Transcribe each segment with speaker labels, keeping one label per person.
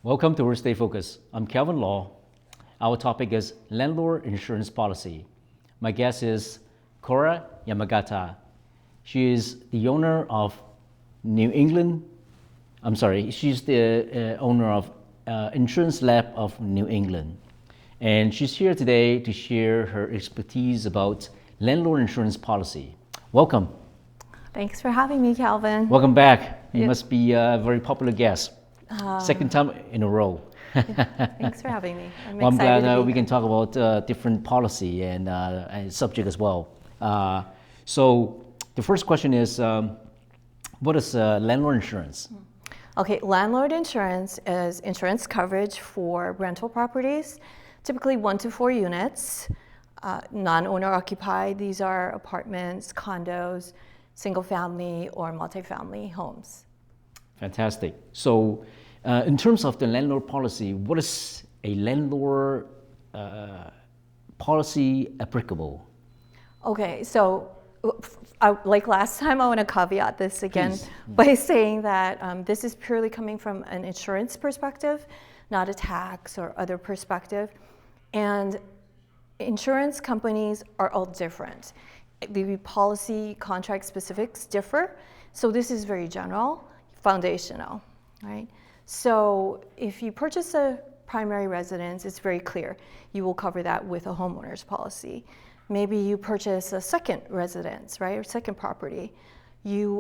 Speaker 1: Welcome to Stay Focused. I'm Calvin Law. Our topic is Landlord Insurance Policy. My guest is Cora Yamagata. She is the owner of she's the owner of Insurance Lab of New England. And she's here today to share her expertise about landlord insurance policy. Welcome.
Speaker 2: Thanks for having me, Calvin.
Speaker 1: Welcome back. You must be a very popular guest. Second time in a row.
Speaker 2: Thanks for having me.
Speaker 1: I'm glad we can talk about different policy and subject as well. So the first question is, what is landlord insurance?
Speaker 2: Okay, landlord insurance is insurance coverage for rental properties, typically 1 to 4 units, non-owner occupied. These are apartments, condos, single family or multifamily homes.
Speaker 1: Fantastic. So in terms of the landlord policy, what is a landlord policy applicable?
Speaker 2: Okay, so like last time, I want to caveat this again
Speaker 1: Please.
Speaker 2: by saying that this is purely coming from an insurance perspective, not a tax or other perspective. And insurance companies are all different. The policy contract specifics differ. So this is very general, foundational, right? So if you purchase a primary residence, it's very clear. You will cover that with a homeowner's policy. Maybe you purchase a second residence, right, or second property. Maybe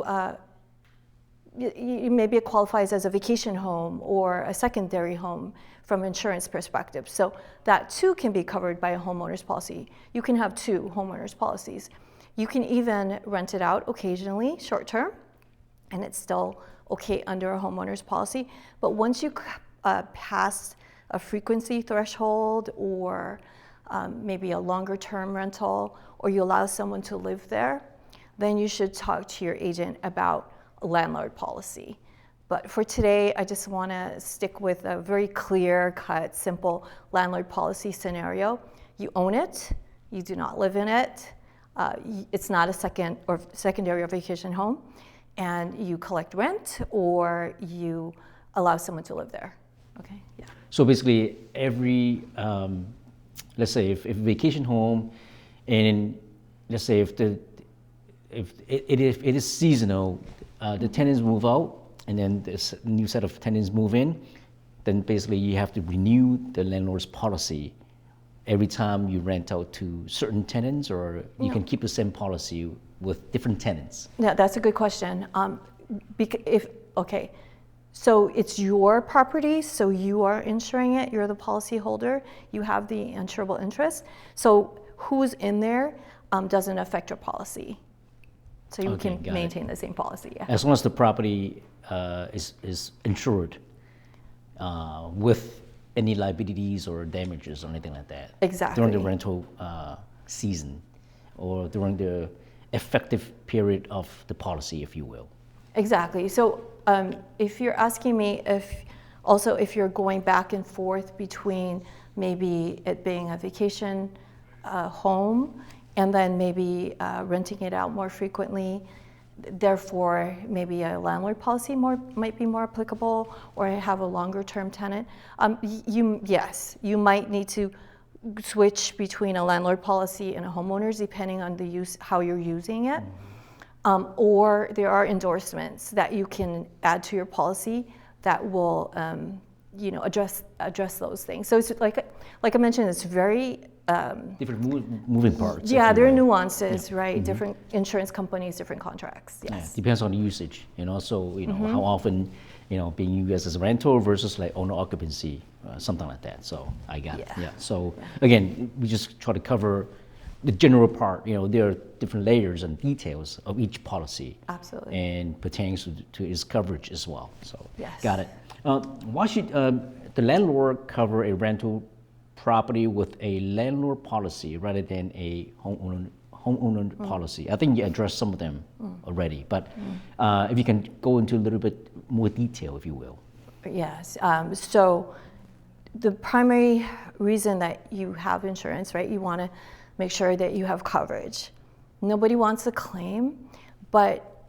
Speaker 2: it qualifies as a vacation home or a secondary home from insurance perspective. So that too can be covered by a homeowner's policy. You can have 2 homeowners policies. You can even rent it out occasionally, short term, and it's still okay under a homeowner's policy. But once you pass a frequency threshold or maybe a longer term rental, or you allow someone to live there, then you should talk to your agent about a landlord policy. But for today, I just want to stick with a very clear cut, simple landlord policy scenario. You own it, you do not live in it, it's not a secondary or vacation home, and you collect rent or you allow someone to live there. Okay. Yeah.
Speaker 1: So basically, every let's say if vacation home, and let's say if it is seasonal, the tenants move out, and then this new set of tenants move in, then basically you have to renew the landlord's policy every time you rent out to certain tenants, or you can keep the same policy with different tenants?
Speaker 2: Yeah, that's a good question. So it's your property, so you are insuring it, you're the policy holder, you have the insurable interest. So who's in there doesn't affect your policy. So you can maintain the same policy. Yeah.
Speaker 1: As long as the property is insured with any liabilities or damages or anything like that.
Speaker 2: Exactly.
Speaker 1: During the rental season or during the effective period of the policy, if you will.
Speaker 2: Exactly. So if you're asking me if you're going back and forth between maybe it being a vacation home and then maybe renting it out more frequently, therefore maybe a landlord policy might be more applicable, or have a longer term tenant, you might need to switch between a landlord policy and a homeowner's depending on how you're using it. Or there are endorsements that you can add to your policy that will address those things. So it's like I mentioned, it's very
Speaker 1: different moving parts.
Speaker 2: Yeah, there are nuances, right? Mm-hmm. Different insurance companies, different contracts. Yes.
Speaker 1: Yeah, depends on the usage, so how often being used as a rental versus like owner occupancy, something like that. So I got it. Yeah. So again, we just try to cover the general part. There are different layers and details of each policy.
Speaker 2: Absolutely.
Speaker 1: And pertains to its coverage as well. So
Speaker 2: yes.
Speaker 1: Got it. Why should the landlord cover a rental property with a landlord policy rather than a homeowner policy? I think you addressed some of them already, but if you can go into a little bit more detail, if you will.
Speaker 2: Yes. So the primary reason that you have insurance, right? You want to make sure that you have coverage. Nobody wants a claim, but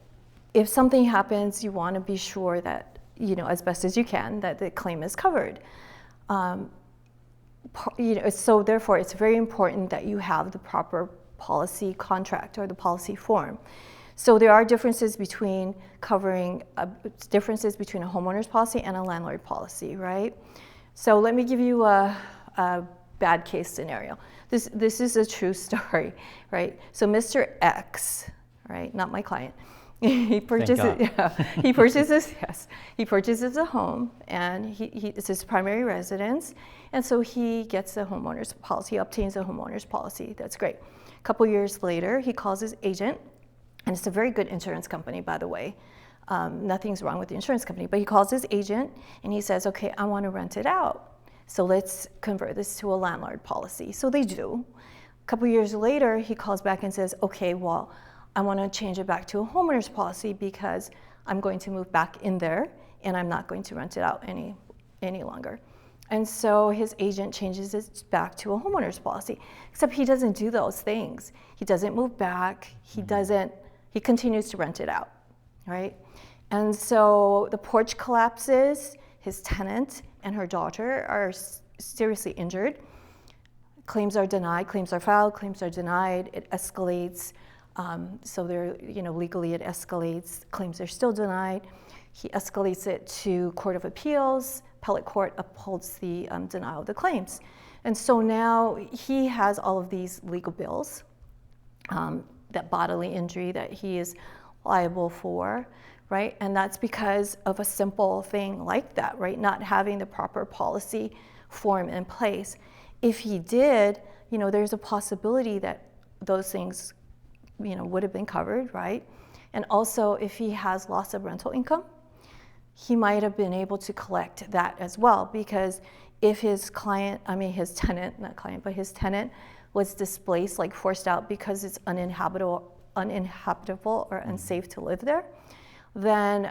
Speaker 2: if something happens, you want to be sure that as best as you can that the claim is covered. So therefore, it's very important that you have the proper policy contract or the policy form. So there are differences between differences between a homeowner's policy and a landlord policy, right? So let me give you a bad case scenario. This is a true story, right? So Mr. X, right, not my client, he purchases a home, and it's his primary residence, and so he gets a homeowner's policy, obtains a homeowner's policy. That's great. A couple years later, he calls his agent, and it's a very good insurance company, by the way. Nothing's wrong with the insurance company, but he calls his agent and he says, okay, I want to rent it out. So let's convert this to a landlord policy. So they do. A couple years later, he calls back and says, okay, well, I want to change it back to a homeowner's policy because I'm going to move back in there and I'm not going to rent it out any longer. And so his agent changes it back to a homeowner's policy, except he doesn't do those things. He doesn't move back. He continues to rent it out, right? And so the porch collapses, his tenant and her daughter are seriously injured. Claims are denied, claims are filed, claims are denied, it escalates. So legally it escalates, claims are still denied. He escalates it to Court of Appeals, appellate court upholds the denial of the claims. And so now he has all of these legal bills, that bodily injury that he is liable for, right? And that's because of a simple thing like that, right? Not having the proper policy form in place. If he did, there's a possibility that those things, would have been covered, right? And also, if he has loss of rental income, he might have been able to collect that as well, because if his tenant was displaced, like forced out because it's uninhabitable or unsafe to live there, then,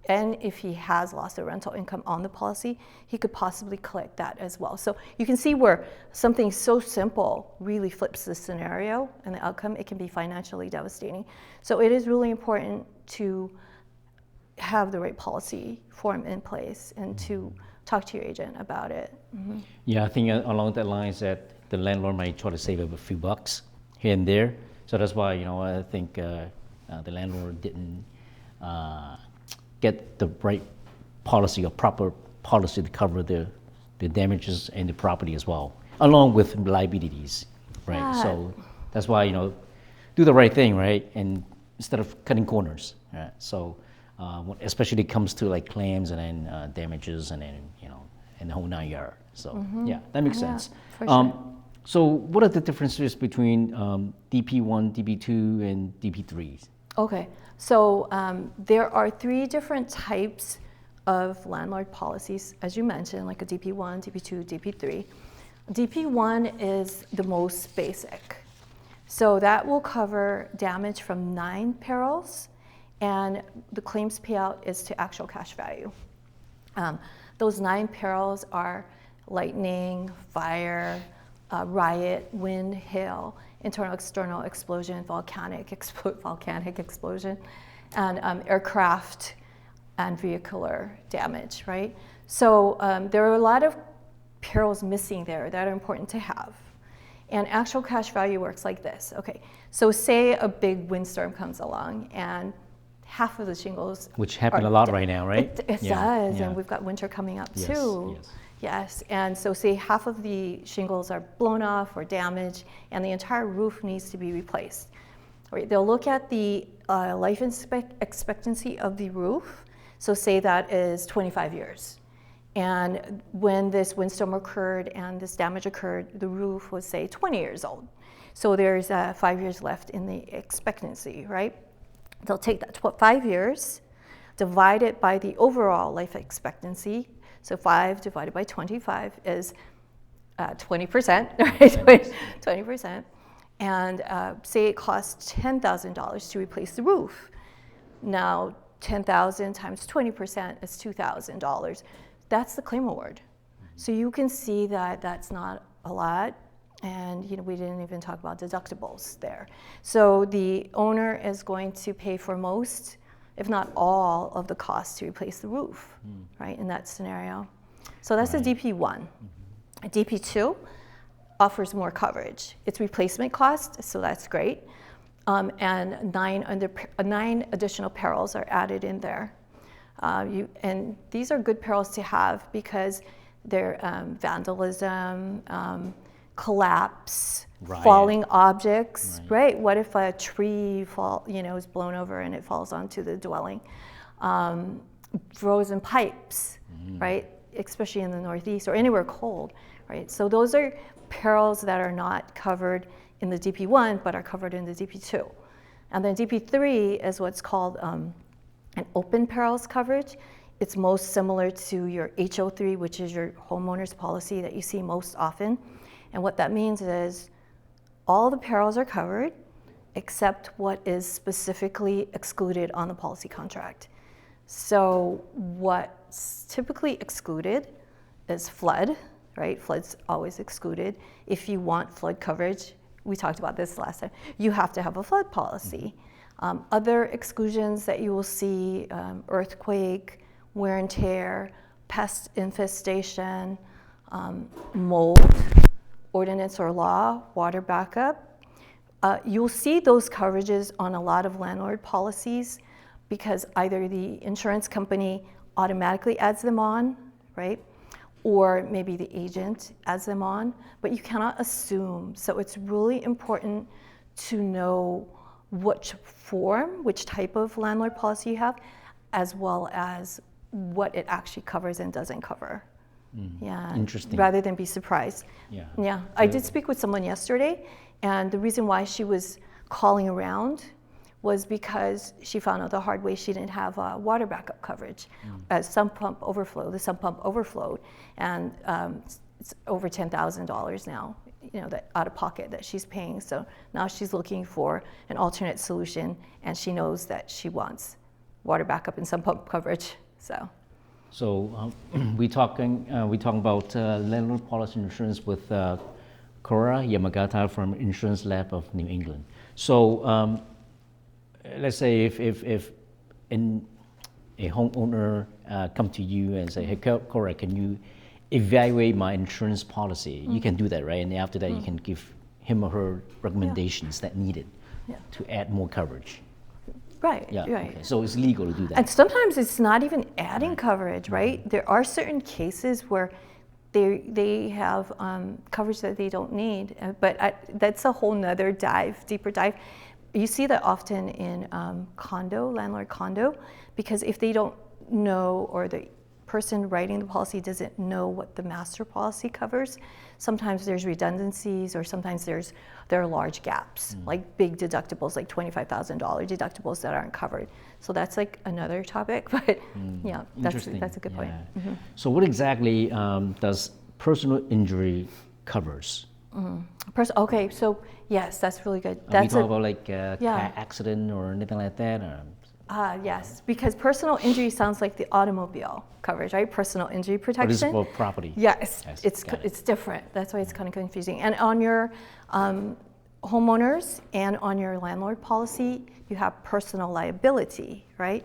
Speaker 2: and if he has lost of rental income on the policy, he could possibly collect that as well. So you can see where something so simple really flips the scenario and the outcome. It can be financially devastating. So it is really important to have the right policy form in place and to talk to your agent about it. Mm-hmm.
Speaker 1: Yeah, I think along that lines that the landlord might try to save up a few bucks here and there. So that's why, I think the landlord didn't get the right policy or proper policy to cover the damages and the property as well, along with liabilities, right?
Speaker 2: Yeah.
Speaker 1: So that's why, do the right thing, right? And instead of cutting corners, right? So especially when it comes to like claims and then damages and then, and the whole 9 yards. So yeah, that makes sense.
Speaker 2: For sure.
Speaker 1: So what are the differences between DP1, DP2, and DP3s?
Speaker 2: Okay, so there are 3 different types of landlord policies, as you mentioned, like a DP1, DP2, DP3. DP1 is the most basic. So that will cover damage from 9 perils, and the claims payout is to actual cash value. Those 9 perils are lightning, fire, riot, wind, hail, internal, external explosion, volcanic explosion, and aircraft and vehicular damage, right? So there are a lot of perils missing there that are important to have. And actual cash value works like this. Okay, so say a big windstorm comes along and half of the shingles,
Speaker 1: which happen a lot right now, right?
Speaker 2: It does, and we've got winter coming up too. Yes, and so say half of the shingles are blown off or damaged, and the entire roof needs to be replaced. Right, they'll look at the life expectancy of the roof. So say that is 25 years. And when this windstorm occurred and this damage occurred, the roof was, say, 20 years old. So there's 5 years left in the expectancy, right? They'll take that 5 years, divide it by the overall life expectancy. So 5 divided by 25 is 20%, right? 20%. And say it costs $10,000 to replace the roof. Now, 10,000 times 20% is $2,000. That's the claim award. So you can see that that's not a lot. And we didn't even talk about deductibles there. So the owner is going to pay for most if not all, of the cost to replace the roof, right, in that scenario. So that's the DP1. DP2 offers more coverage. It's replacement cost, so that's great. And 9 additional perils are added in there. And these are good perils to have because they're vandalism, collapse, falling objects, right? What if a tree is blown over and it falls onto the dwelling? Frozen pipes, right? Especially in the Northeast or anywhere cold, right? So those are perils that are not covered in the DP1 but are covered in the DP2. And then DP3 is what's called an open perils coverage. It's most similar to your HO3, which is your homeowner's policy that you see most often. And what that means is all the perils are covered except what is specifically excluded on the policy contract. So what's typically excluded is flood, right? Flood's always excluded. If you want flood coverage, we talked about this last time, you have to have a flood policy. Other exclusions that you will see, earthquake, wear and tear, pest infestation, mold, ordinance or law, water backup. You'll see those coverages on a lot of landlord policies because either the insurance company automatically adds them on, right? Or maybe the agent adds them on, but you cannot assume. So it's really important to know which form, which type of landlord policy you have, as well as what it actually covers and doesn't cover. Yeah.
Speaker 1: Interesting.
Speaker 2: Rather than be surprised.
Speaker 1: Yeah.
Speaker 2: Yeah. I did speak with someone yesterday, and the reason why she was calling around was because she found out the hard way she didn't have water backup coverage. The sump pump overflowed, and it's over $10,000 now, that out of pocket that she's paying. So now she's looking for an alternate solution, and she knows that she wants water backup and sump pump coverage.
Speaker 1: So we talking about landlord policy insurance with Cora Yamagata from Insurance Lab of New England. So let's say if a homeowner come to you and say, hey, Cora, can you evaluate my insurance policy? You can do that, right? And after that, you can give him or her recommendations that needed to add more coverage.
Speaker 2: Right,
Speaker 1: Yeah.
Speaker 2: right.
Speaker 1: Okay. So it's legal to do that.
Speaker 2: And sometimes it's not even adding coverage, right? There are certain cases where they have coverage that they don't need, but that's a whole nother deeper dive. You see that often in landlord condo, because if they don't know, or the person writing the policy doesn't know what the master policy covers, sometimes there's redundancies, or sometimes there are large gaps, like big deductibles, like $25,000 deductibles that aren't covered. So that's like another topic, but yeah, that's a good point.
Speaker 1: So what exactly does personal injury covers?
Speaker 2: Okay, so yes, that's really good.
Speaker 1: We talk about like car accident or anything like that?
Speaker 2: Yes, because personal injury sounds like the automobile coverage, right? Personal injury protection.
Speaker 1: But it's for property.
Speaker 2: Yes, it's different. That's why it's kind of confusing. And on your homeowners and on your landlord policy, you have personal liability, right?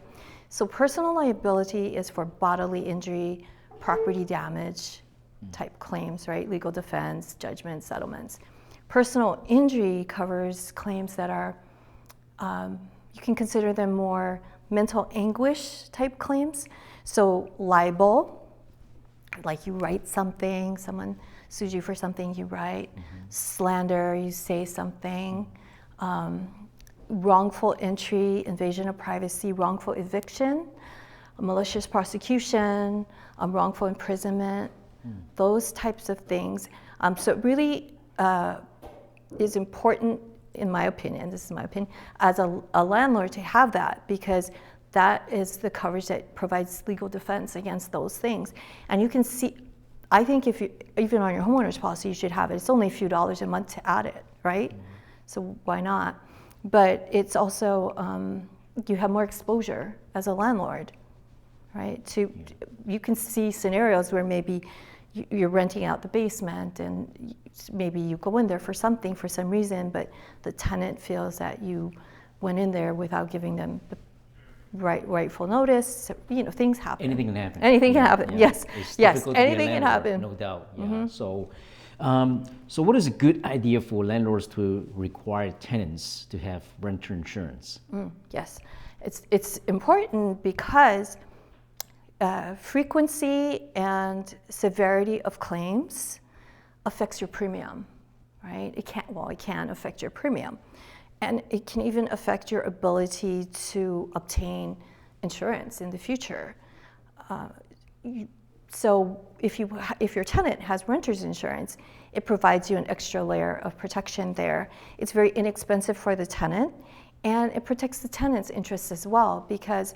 Speaker 2: So personal liability is for bodily injury, property damage type claims, right? Legal defense, judgments, settlements. Personal injury covers claims that are, you can consider them more mental anguish type claims. So libel, like you write something, someone sues you for something you write. Slander, you say something. Wrongful entry, invasion of privacy, wrongful eviction, malicious prosecution, wrongful imprisonment, those types of things. So it really is important, in my opinion, this is my opinion, as a landlord to have that, because that is the coverage that provides legal defense against those things. And you can see, I think if you, even on your homeowner's policy, you should have it. It's only a few dollars a month to add it, right? So why not? But it's also, you have more exposure as a landlord, right? You can see scenarios where maybe you're renting out the basement and maybe you go in there for something for some reason, but the tenant feels that you went in there without giving them the rightful notice. Things happen.
Speaker 1: Anything can happen.
Speaker 2: Anything can happen.
Speaker 1: Yeah.
Speaker 2: Yes.
Speaker 1: It's
Speaker 2: Yes.
Speaker 1: difficult to be a
Speaker 2: Anything can
Speaker 1: landlord,
Speaker 2: happen.
Speaker 1: no doubt. Yeah. So what is a good idea for landlords to require tenants to have renter insurance?
Speaker 2: Yes, it's important because frequency and severity of claims affects your premium, right? It can affect your premium, and it can even affect your ability to obtain insurance in the future. So if your tenant has renter's insurance, it provides you an extra layer of protection there. It's very inexpensive for the tenant, and it protects the tenant's interests as well, because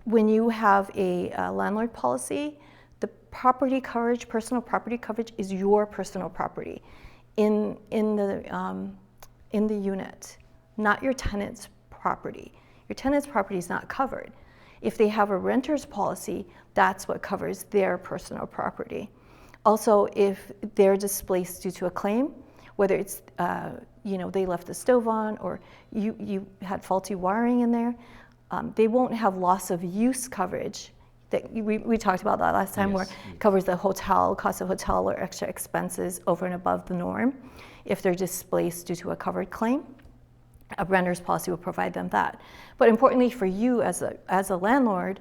Speaker 2: when you have a landlord policy, the property coverage, personal property coverage, is your personal property in the unit, not your tenant's property. Your tenant's property is not covered. If they have a renter's policy, that's what covers their personal property. Also, if they're displaced due to a claim, whether it's they left the stove on or you had faulty wiring in there, they won't have loss of use coverage. That we talked about that last time, where it covers the hotel, cost of hotel or extra expenses over and above the norm. If they're displaced due to a covered claim, a renter's policy will provide them that. But importantly for you as a landlord,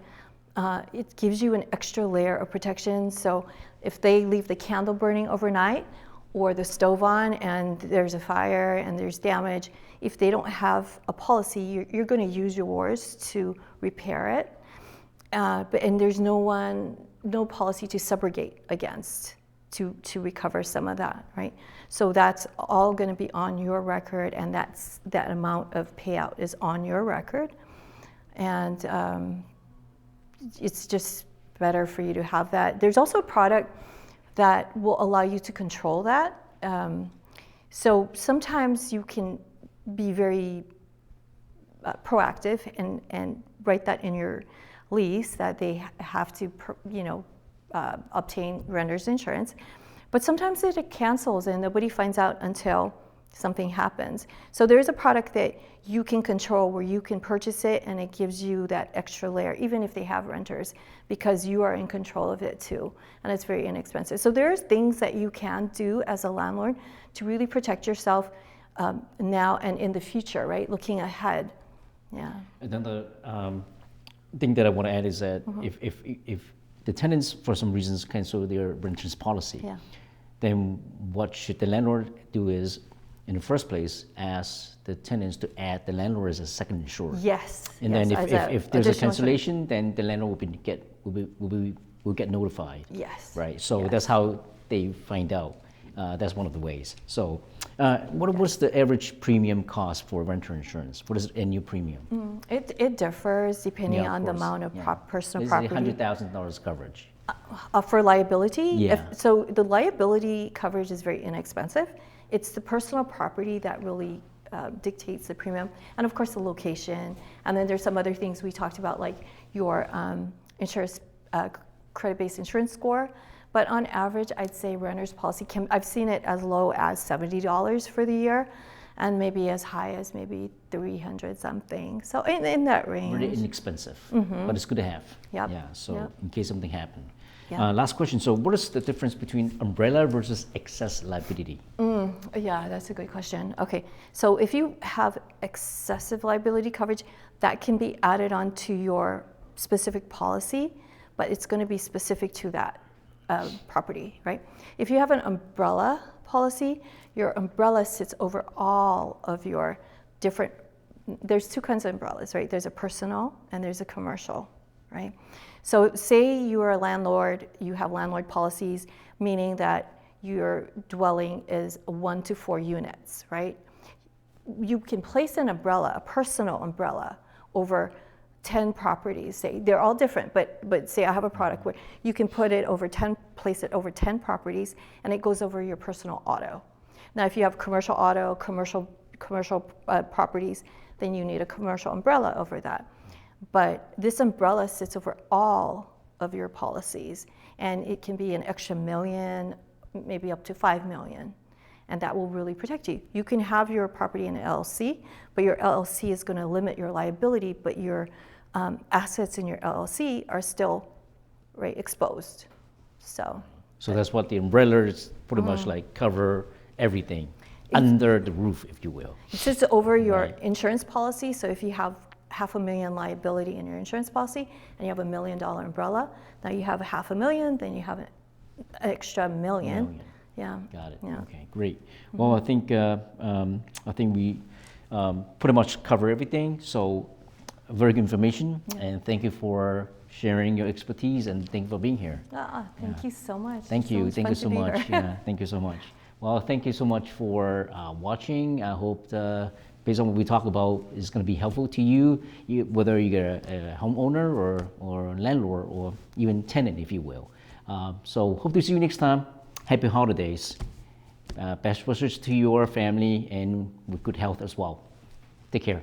Speaker 2: it gives you an extra layer of protection. So if they leave the candle burning overnight or the stove on and there's a fire and there's damage, if they don't have a policy, you're going to use yours to repair it. And there's no policy to subrogate against to recover some of that, right? So that's all going to be on your record, and that amount of payout is on your record. And it's just better for you to have that. There's also a product that will allow you to control that. So sometimes you can be very proactive and write that in your lease that they have to, obtain renter's insurance. But sometimes it cancels and nobody finds out until something happens. So there's a product that you can control where you can purchase it and it gives you that extra layer, even if they have renters, because you are in control of it too. And it's very inexpensive. So there's things that you can do as a landlord to really protect yourself now and in the future, right? Looking ahead. Yeah.
Speaker 1: And then the thing that I want to add is that if the tenants for some reasons cancel their renter's policy, then what should the landlord do is, in the first place, ask the tenants to add the landlord as a second insurer.
Speaker 2: Yes.
Speaker 1: And then if there's a cancellation, then the landlord will get notified.
Speaker 2: Yes.
Speaker 1: Right. So that's how they find out. That's one of the ways. So what's the average premium cost for renter insurance? What is the annual premium?
Speaker 2: It differs depending on the amount of personal property.
Speaker 1: $100,000 coverage.
Speaker 2: For liability?
Speaker 1: Yeah.
Speaker 2: So the liability coverage is very inexpensive. It's the personal property that really dictates the premium, and of course the location. And then there's some other things we talked about, like your insurance credit-based insurance score. But on average, I'd say renter's policy I've seen it as low as $70 for the year, and maybe as high as maybe 300 something. So in that range.
Speaker 1: Really inexpensive, but it's good to have.
Speaker 2: Yep.
Speaker 1: Yeah. So in case something happened.
Speaker 2: Yeah.
Speaker 1: Last question. So what is the difference between umbrella versus excess liability?
Speaker 2: Yeah, that's a good question. Okay, so if you have excessive liability coverage, that can be added on to your specific policy, but it's going to be specific to that property, right? If you have an umbrella policy, your umbrella sits over all of your different, there's two kinds of umbrellas, right? There's a personal and there's a commercial, right? So say you are a landlord, you have landlord policies, meaning that your dwelling is 1 to 4 units, right? You can place an umbrella, a personal umbrella, over 10 properties. Say they're all different, but say I have a product where you can put it over 10, place it over 10 properties, and it goes over your personal auto. Now, if you have commercial auto, commercial properties, then you need a commercial umbrella over that. But this umbrella sits over all of your policies, and it can be an extra $1 million, maybe up to $5 million, and that will really protect you. You can have your property in an LLC, but your LLC is going to limit your liability, but your assets in your LLC are still right exposed. So
Speaker 1: that's what the umbrella is pretty much like cover everything under the roof, if you will.
Speaker 2: it sits over your
Speaker 1: Right.
Speaker 2: insurance policy. So if you have $500,000 liability in your insurance policy and you have $1 million umbrella, now you have $500,000, then you have an extra million.
Speaker 1: Million.
Speaker 2: Yeah.
Speaker 1: Got it.
Speaker 2: Yeah.
Speaker 1: Okay, great. Well, I think we pretty much cover everything. So, very good information, and thank you for sharing your expertise, and thank you for being here.
Speaker 2: Thank you so much.
Speaker 1: Thank
Speaker 2: So
Speaker 1: you.
Speaker 2: much
Speaker 1: Thank
Speaker 2: fun
Speaker 1: you
Speaker 2: to
Speaker 1: so
Speaker 2: be
Speaker 1: much.
Speaker 2: here.
Speaker 1: Yeah, thank you so much. Well, thank you so much for watching. I hope based on what we talk about is going to be helpful to you, whether you're a homeowner or a landlord or even tenant, if you will. So hope to see you next time. Happy holidays. Best wishes to your family and with good health as well. Take care.